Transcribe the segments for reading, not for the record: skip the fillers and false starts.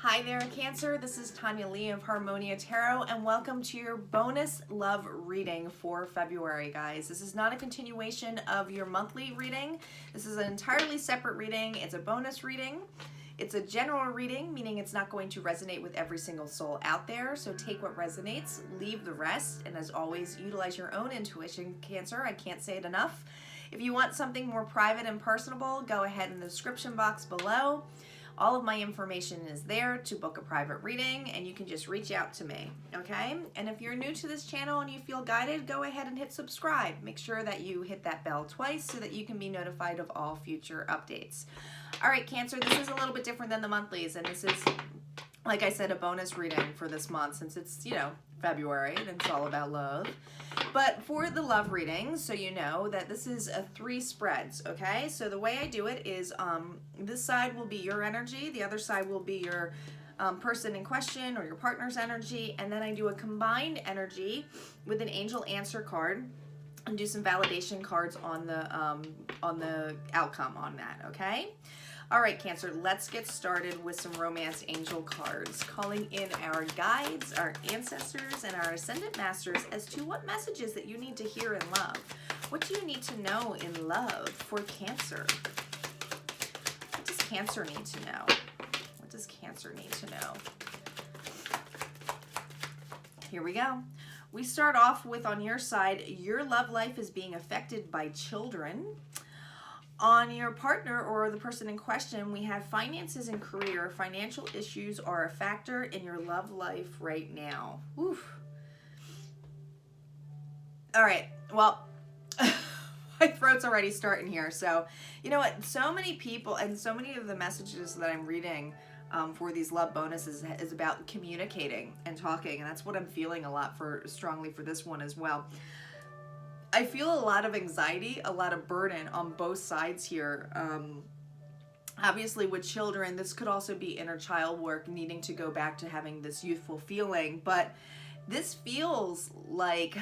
Hi there, Cancer. This is Tanya Lee of Harmonia Tarot, and welcome to your bonus love reading for February, guys. This is not a continuation of your monthly reading. This is an entirely separate reading. It's a bonus reading. It's a general reading, meaning it's not going to resonate with every single soul out there. So take what resonates, leave the rest, and as always, utilize your own intuition, Cancer. I can't say it enough. If you want something more private and personable, go ahead in the description box below. All of my information is there to book a private reading, and you can just reach out to me, okay? And if you're new to this channel and you feel guided, go ahead and hit subscribe. Make sure that you hit that bell twice so that you can be notified of all future updates. All right, Cancer, this is a little bit different than the monthlies, and this is, like I said, a bonus reading for this month since it's, February, and it's all about love. But for the love readings, so you know that this is a 3 spreads, okay? So the way I do it is this side will be your energy, the other side will be your person in question or your partner's energy, and then I do a combined energy with an angel answer card and do some validation cards on the outcome on that, okay? All right, Cancer, let's get started with some romance angel cards, calling in our guides, our ancestors, and our ascendant masters as to what messages that you need to hear in love. What do you need to know in love for Cancer? What does Cancer need to know? What does Cancer need to know? Here we go. We start off with, on your side, your love life is being affected by children. On your partner or the person in question, we have finances and career. Financial issues are a factor in your love life right now. Oof. All right, well, my throat's already starting here. So, you know what? So many people and so many of the messages that I'm reading for these love bonuses is about communicating and talking. And that's what I'm feeling a lot strongly for this one as well. I feel a lot of anxiety, a lot of burden on both sides here. Obviously with children, this could also be inner child work, needing to go back to having this youthful feeling, but this feels like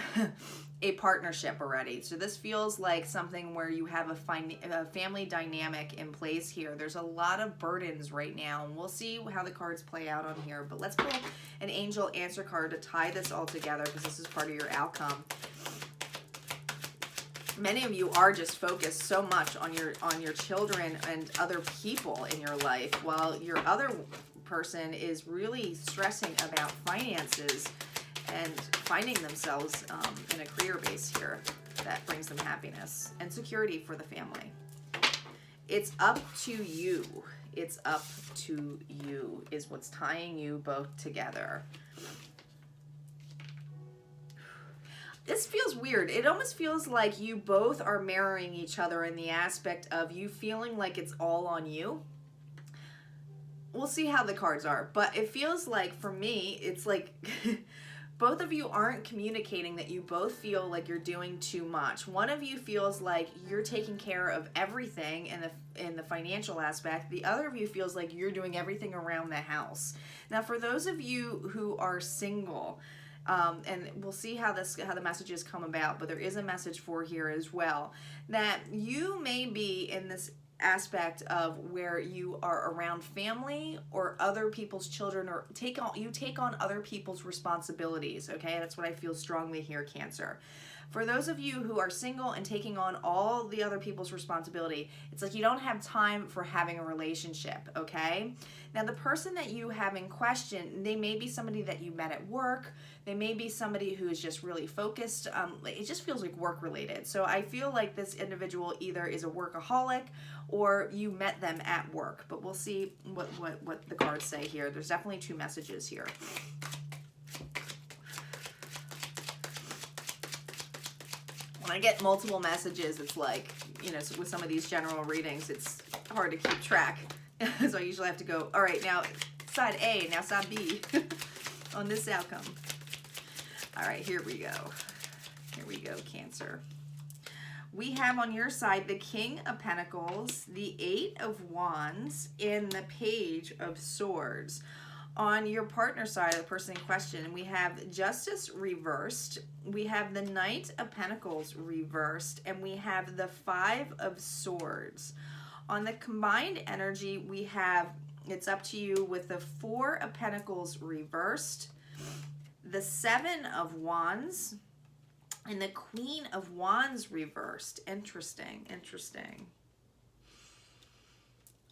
a partnership already. So this feels like something where you have a family dynamic in place here. There's a lot of burdens right now, and we'll see how the cards play out on here, but let's pull an angel answer card to tie this all together because this is part of your outcome. Many of you are just focused so much on your children and other people in your life, while your other person is really stressing about finances and finding themselves in a career base here that brings them happiness and security for the family. It's up to you. It's up to you is what's tying you both together. This feels weird. It almost feels like you both are mirroring each other in the aspect of you feeling like it's all on you. We'll see how the cards are, but it feels like, for me, it's like both of you aren't communicating that you both feel like you're doing too much. One of you feels like you're taking care of everything in the financial aspect. The other of you feels like you're doing everything around the house. Now, for those of you who are single, and we'll see how the messages come about, but there is a message for here as well, that you may be in this aspect of where you are around family or other people's children, or you take on other people's responsibilities, okay? That's what I feel strongly here, Cancer. For those of you who are single and taking on all the other people's responsibility, it's like you don't have time for having a relationship, okay? Now, the person that you have in question, they may be somebody that you met at work. They may be somebody who is just really focused. It just feels like work related. So I feel like this individual either is a workaholic or you met them at work. But we'll see what the cards say here. There's definitely 2 messages here. When I get multiple messages, it's like, with some of these general readings, it's hard to keep track. So I usually have to go, all right, now side A, now side B on this outcome. All right, here we go. Here we go, Cancer. We have on your side the King of Pentacles, the 8 of Wands, and the Page of Swords. On your partner side, the person in question, we have Justice reversed, we have the Knight of Pentacles reversed, and we have the 5 of Swords. On the combined energy, we have It's up to you with the Four of Pentacles reversed, the Seven of Wands, and the Queen of Wands reversed. Interesting, interesting.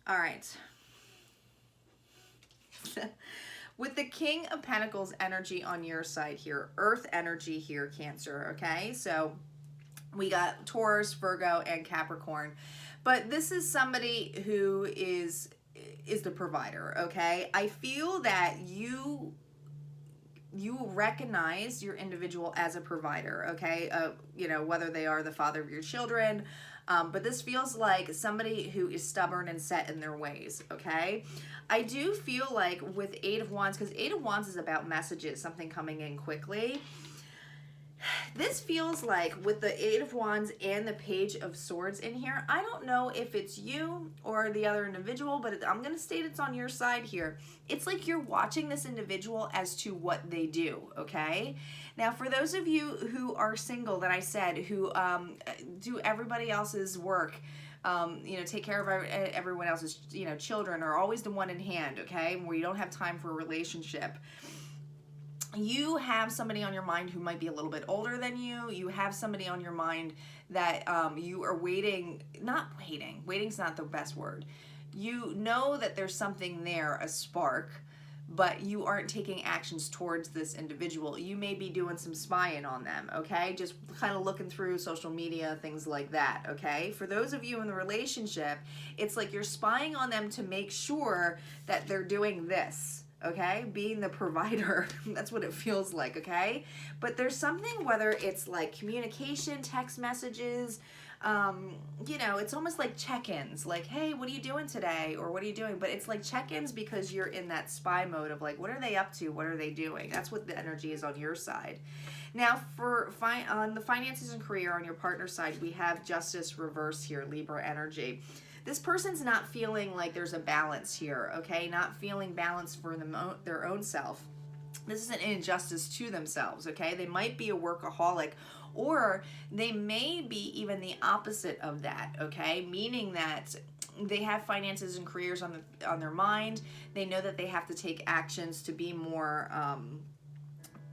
All right. With the King of Pentacles energy on your side here, Earth energy here, Cancer, okay? So we got Taurus, Virgo, and Capricorn. But this is somebody who is the provider, okay? I feel that you recognize your individual as a provider, okay? You know, whether they are the father of your children, but this feels like somebody who is stubborn and set in their ways, okay? I do feel like with Eight of Wands, because Eight of Wands is about messages, something coming in quickly. This feels like with the Eight of Wands and the Page of Swords in here, I don't know if it's you or the other individual, but I'm going to state it's on your side here. It's like you're watching this individual as to what they do, okay? Now, for those of you who are single that I said, who do everybody else's work, you know, take care of everyone else's, you know, children, are always the one in hand, okay, where you don't have time for a relationship. You have somebody on your mind who might be a little bit older than you. You have somebody on your mind that you are waiting's not the best word. You know that there's something there, a spark, but you aren't taking actions towards this individual. You may be doing some spying on them, okay? Just kind of looking through social media, things like that, okay? For those of you in the relationship, it's like you're spying on them to make sure that they're doing this, okay? Being the provider, that's what it feels like, okay? But there's something, whether it's like communication, text messages, you know, it's almost like check-ins, like, hey, what are you doing today? Or what are you doing? But it's like check-ins because you're in that spy mode of like, what are they up to? What are they doing? That's what the energy is on your side. Now, on the finances and career on your partner's side, we have Justice reverse here, Libra energy. This person's not feeling like there's a balance here, okay? Not feeling balance for their own self. This is an injustice to themselves, okay? They might be a workaholic, or they may be even the opposite of that, okay? Meaning that they have finances and careers on their mind. They know that they have to take actions to be more,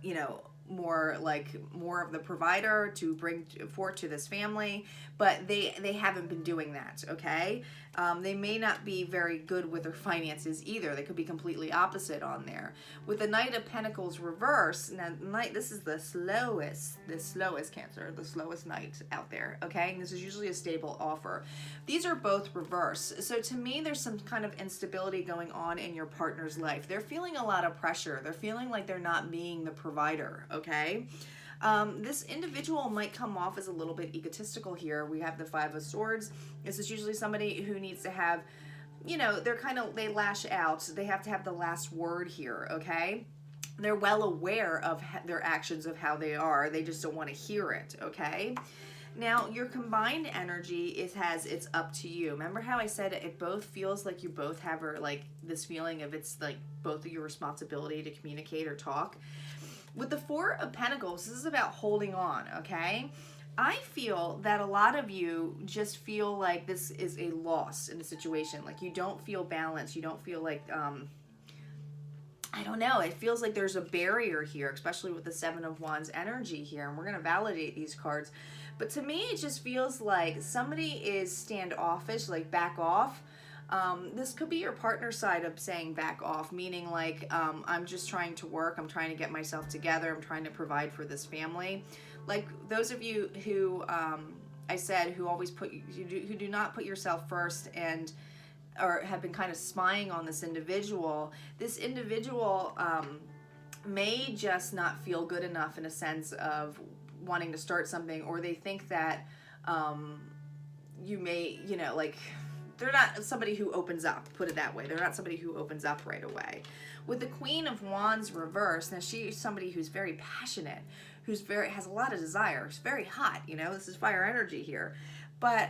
you know, more of the provider to bring forth to this family, but they haven't been doing that, okay? They may not be very good with their finances either. They could be completely opposite on there. With the Knight of Pentacles reverse, now this is the slowest Cancer, the slowest Knight out there, okay? And this is usually a stable offer. These are both reverse. So to me, there's some kind of instability going on in your partner's life. They're feeling a lot of pressure. They're feeling like they're not being the provider, okay? This individual might come off as a little bit egotistical here. We have the Five of Swords. This is usually somebody who needs to have, you know, they lash out. They have to have the last word here, okay? They're well aware of their actions, of how they are. They just don't want to hear it, okay? Now, your combined energy it's up to you. Remember how I said it both feels like you both have like this feeling of it's like both of your responsibility to communicate or talk. With the Four of Pentacles, this is about holding on, okay? I feel that a lot of you just feel like this is a loss in a situation. Like you don't feel balanced. You don't feel like, I don't know. It feels like there's a barrier here, especially with the Seven of Wands energy here. And we're going to validate these cards. But to me, it just feels like somebody is standoffish, like back off. This could be your partner's side of saying back off, meaning like, I'm just trying to work. I'm trying to get myself together. I'm trying to provide for this family. Like those of you who, I said, who always who do not put yourself first and, or have been kind of spying on this individual may just not feel good enough in a sense of wanting to start something, or they think that, you may, you know, like, they're not somebody who opens up, put it that way. They're not somebody who opens up right away. With the Queen of Wands reverse, now she's somebody who's very passionate, has a lot of desire, who's very hot, you know, this is fire energy here. But,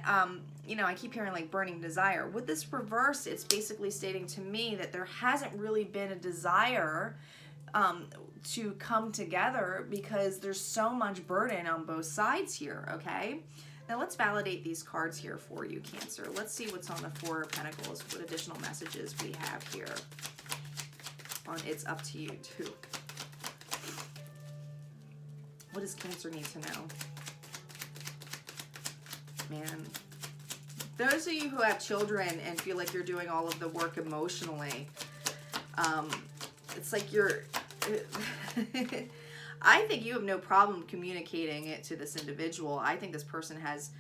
you know, I keep hearing like burning desire. With this reverse, it's basically stating to me that there hasn't really been a desire to come together because there's so much burden on both sides here, okay? Now let's validate these cards here for you, Cancer. Let's see what's on the Four of Pentacles, what additional messages we have here on It's Up to You too. What does Cancer need to know? Man, those of you who have children and feel like you're doing all of the work emotionally, it's like you're... I think you have no problem communicating it to this individual. I think this person has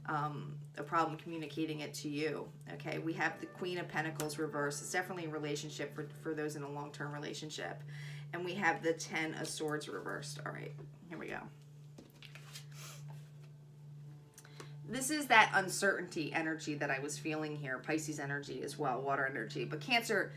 a problem communicating it to you. Okay, we have the Queen of Pentacles reversed. It's definitely a relationship for those in a long-term relationship. And we have the Ten of Swords reversed. All right, here we go. This is that uncertainty energy that I was feeling here. Pisces energy as well, water energy. But Cancer,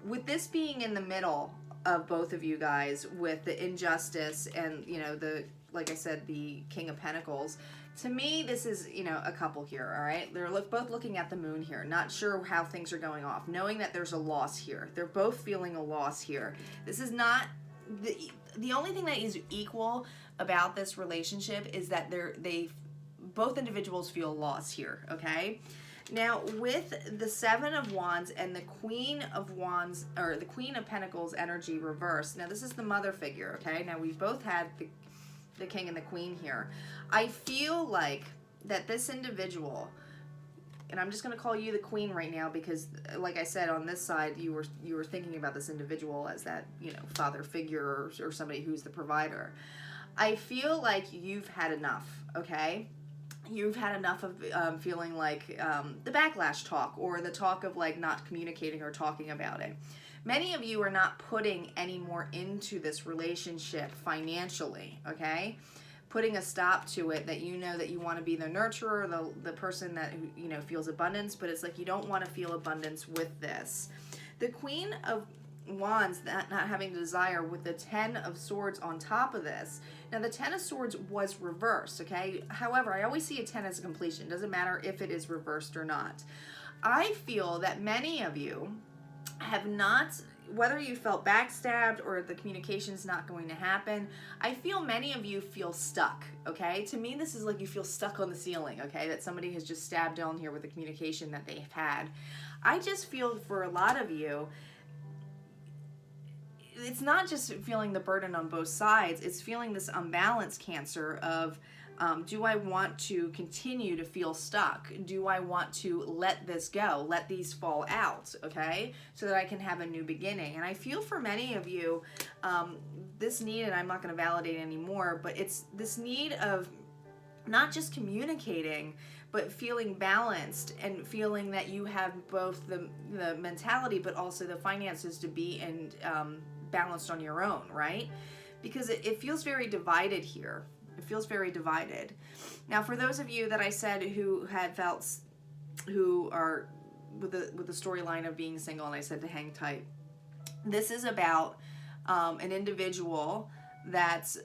with this being in the middle of both of you guys, with the injustice and, you know, the, like I said, the King of Pentacles, to me, this is, you know, a couple here, all right? They're both looking at the moon here, not sure how things are going off, knowing that there's a loss here. They're both feeling a loss here. This is not, the only thing that is equal about this relationship is that both individuals feel loss here, okay? Now, with the Seven of Wands and the Queen of Wands, or the Queen of Pentacles energy reversed, now this is the mother figure, okay? Now, we've both had the King and the Queen here. I feel like that this individual, and I'm just going to call you the Queen right now because, like I said, on this side, you were thinking about this individual as that, you know, father figure or somebody who's the provider. I feel like you've had enough, okay? You've had enough of feeling like the backlash talk or the talk of like not communicating or talking about it. Many of you are not putting any more into this relationship financially, okay? Putting a stop to it, that you know that you want to be the nurturer, the person that, you know, feels abundance, but it's like you don't want to feel abundance with this. The Queen of Wands, not having desire, with the Ten of Swords on top of this. Now the Ten of Swords was reversed, okay? However, I always see a 10 as a completion. Doesn't matter if it is reversed or not. I feel that many of you have not, whether you felt backstabbed or the communication's not going to happen, I feel many of you feel stuck, okay? To me, this is like you feel stuck on the ceiling, okay? That somebody has just stabbed down here with the communication that they've had. I just feel for a lot of you, it's not just feeling the burden on both sides, it's feeling this unbalance, Cancer, of do I want to continue to feel stuck? Do I want to let this go, let these fall out, okay? So that I can have a new beginning. And I feel for many of you, this need, and I'm not going to validate anymore, but it's this need of not just communicating, but feeling balanced and feeling that you have both the mentality, but also the finances to be balanced on your own, right? Because it feels very divided here. It feels very divided. Now, for those of you that I said who are with the storyline of being single, and I said to hang tight, this is about an individual that's,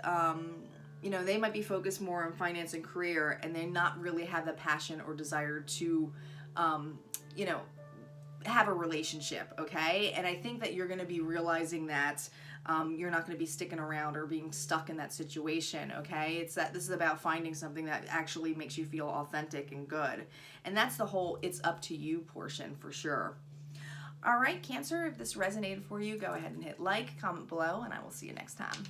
you know, they might be focused more on finance and career, and they not really have the passion or desire to, you know, have a relationship, okay? And I think that you're going to be realizing that you're not going to be sticking around or being stuck in that situation, okay? It's that this is about finding something that actually makes you feel authentic and good. And that's the whole it's up to you portion for sure. All right, Cancer, if this resonated for you, go ahead and hit like, comment below, and I will see you next time.